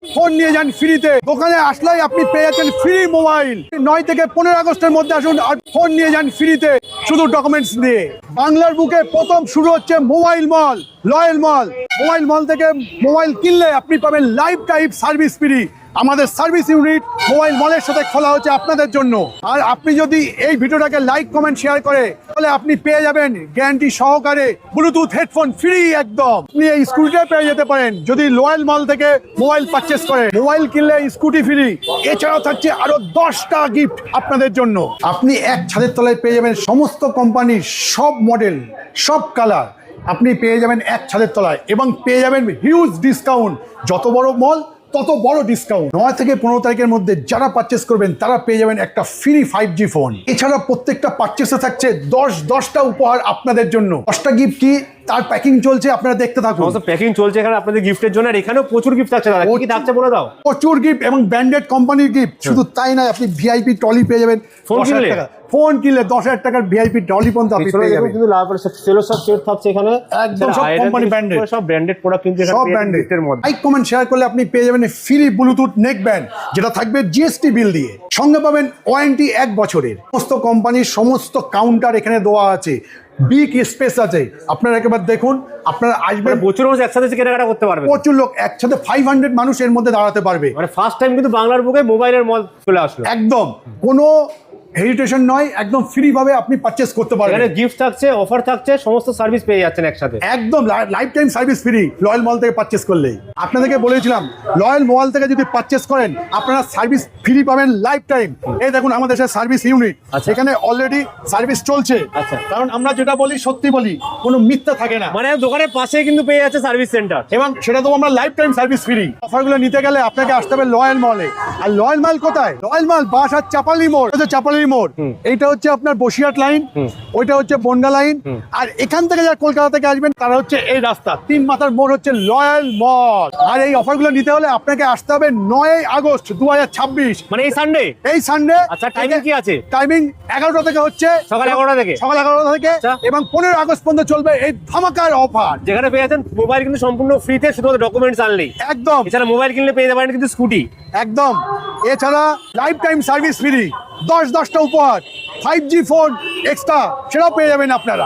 Phone নিয়ে যান ফ্রিতে। দোকানে আসলেই আপনি পেয়ে যাচ্ছেন ফ্রি মোবাইল। 9 থেকে 15 আগস্টের মধ্যে আসুন আর ফোন নিয়ে যান ফ্রিতে, শুধু ডকুমেন্টস দিয়ে। বাংলার বুকে প্রথম শুরু হচ্ছে মোবাইল মল, লয়েল মল। মোবাইল মল থেকে মোবাইল কিনলে আপনি পাবেন লাইফ টাইম সার্ভিস ফ্রি। আমাদের সার্ভিস ইউনিট মোবাইল মলের সাথে খোলা হচ্ছে আপনাদের জন্য। আর আপনি যদি এই ভিডিওটাকে লাইক কমেন্ট শেয়ার করে, তাহলে আপনি পেয়ে যাবেন গ্যারান্টি সহকারে ব্লুটুথ হেডফোন ফ্রি একদম। আপনি এই স্কুটিটা পেয়ে যেতে পারেন যদি লয়েল মল থেকে মোবাইল পারচেস করেন। মোবাইল কিনলে স্কুটি ফ্রি, এছাড়াও থাকছে আরো 10টা গিফট আপনাদের জন্য। আপনি এক ছাদের তলায় পেয়ে যাবেন সমস্ত কোম্পানির সব মডেল, সব কালার আপনি পেয়ে যাবেন এক ছাদের তলায়, এবং পেয়ে যাবেন হিউজ ডিসকাউন্ট। যত বড় মল তত বড় ডিসকাউন্ট। 9 থেকে 15 তারিখের মধ্যে যারা পারচেস করবেন তারা পেয়ে যাবেন একটা ফ্রি 5G ফোন। এছাড়া প্রত্যেকটা পারচেসে থাকছে 10টা উপহার আপনাদের জন্য। 10টা গিফট কি তার প্যাকিং চলছে, আপনারা দেখতে থাকুন। প্যাকিং চলছে এখানে আপনাদের গিফটের জন্য, আর এখানেও প্রচুর গিফট থাকছে দাদা। কি থাকছে বলে দাও। প্রচুর গিফট এবং ব্র্যান্ডেড কোম্পানির গিফট। শুধু তাই নয়, আপনি ভিআইপি ট্রলি পেয়ে যাবেন। ফোন কিনলে? ফোন কিনলে 10,000 টাকার ভিআইপি ট্রলি পর্যন্ত আপনি পেয়ে যাবেন। কিন্তু লাভ সেলো সব সেট থাকছে এখানে, একদম সব কোম্পানি ব্র্যান্ডেড, সব ব্র্যান্ডেড প্রোডাক্ট কিন্তু সব ব্র্যান্ডেড। লাইক কমেন্ট শেয়ার করলে আপনি পেয়ে যাবেন ফ্রি ব্লুটুথ নেক ব্যান্ড, যেটা থাকবে জিএসটি বিল দিয়ে। সঙ্গে পাবেন ওয়ারেন্টি 1 বছরের। সমস্ত কোম্পানির সমস্ত কাউন্টার এখানে দেওয়া আছে, বিগ স্পেস আছে। আপনারা একবার দেখুন, আপনারা আসবেন, প্রচুর মানুষ একসাথে কেনাকাটা করতে পারবে। প্রচুর লোক একসাথে 500 মানুষ এর মধ্যে দাঁড়াতে পারবে। মানে ফার্স্ট টাইম কিন্তু বাংলার বুকে মোবাইলের মল চলে আসলো। একদম কোনো হেরিটেশন নয়, একদম ফ্রি ভাবে আপনি পারচেস করতে পারবেন। এখানে গিফট থাকছে, অফার থাকছে, সমস্ত সার্ভিস পেয়ে যাচ্ছেন একসাথে। একদম life time service free Loyal mall থেকে পারচেস করলেই। আপনাদেরকে বলেছিলাম লয়েল মল থেকে যদি পারচেস করেন আপনারা সার্ভিস ফ্রি পাবেন লাইফ টাইম। এই দেখুন আমাদের সার্ভিস ইউনিট, এখানে অলরেডি সার্ভিস চলছে। কারণ আমরা যেটা বলি সত্যি বলি, কোনো মিথ্যা থাকে না। মানে দোকানের পাশে কিন্তু পেয়ে যাচ্ছে সার্ভিস সেন্টার, এবং সেটা তো আমরা লাইফ টাইম সার্ভিস ফ্রি। অফারগুলো নিতে গেলে আপনাকে আসতে হবে লয়েল মলে। আর লয়েল মল কোথায়? লয়েল মল বাসার চাপালি মোড়, চাপালি মোড়। এইটা হচ্ছে আপনার বসিরহাট লাইন, ওইটা হচ্ছে বনগা লাইন। আর এখান থেকে যারা কলকাতা থেকে আসবেন তারা হচ্ছে এই রাস্তা 3 মাথার মোড় হচ্ছে লয়েল মল। আর এই অফারগুলো নিতে হলে আপনাকে আসতে হবে 9 আগস্ট 2026, মানে এই সানডে। এই সানডে। আচ্ছা, টাইমিং কি আছে? টাইমিং 11টা থেকে হচ্ছে, সকাল 11টা থেকে। সকাল 11টা থেকে, এবং 15 আগস্ট পর্যন্ত চলবে এই ধামাকার অফার, যেখানে পেয়ে যাচ্ছেন মোবাইল কিন্তু সম্পূর্ণ ফ্রিতে, শুধুমাত্র ডকুমেন্টস আনলেই। একদম। এছাড়া মোবাইল কিনলে পেয়ে যাবেন কিন্তু স্কুটি, একদম। এছাড়া লাইফ টাইম সার্ভিস ফ্রি, 10টা উপহার, 5G ফোন এক্সট্রা, সেটাও পেয়ে যাবেন আপনারা।